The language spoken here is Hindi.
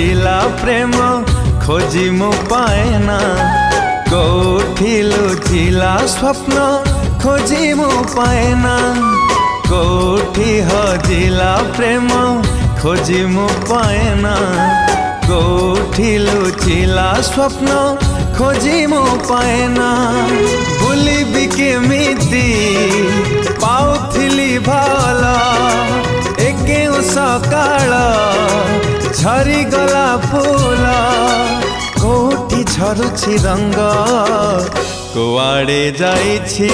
हजिला प्रेम खोजी मु पाएना कोठी लुचिला स्वप्न खोजी मु पाएना कोठी हजिला प्रेम खोजी मु पाएना कोठी लुचिला स्वप्न खोजी मु पाएना भूलिबी केमिति पाउथिली भला एके सकाळ झरी गला फूल कोठी झरुछि रंग कुआड़े जाइछि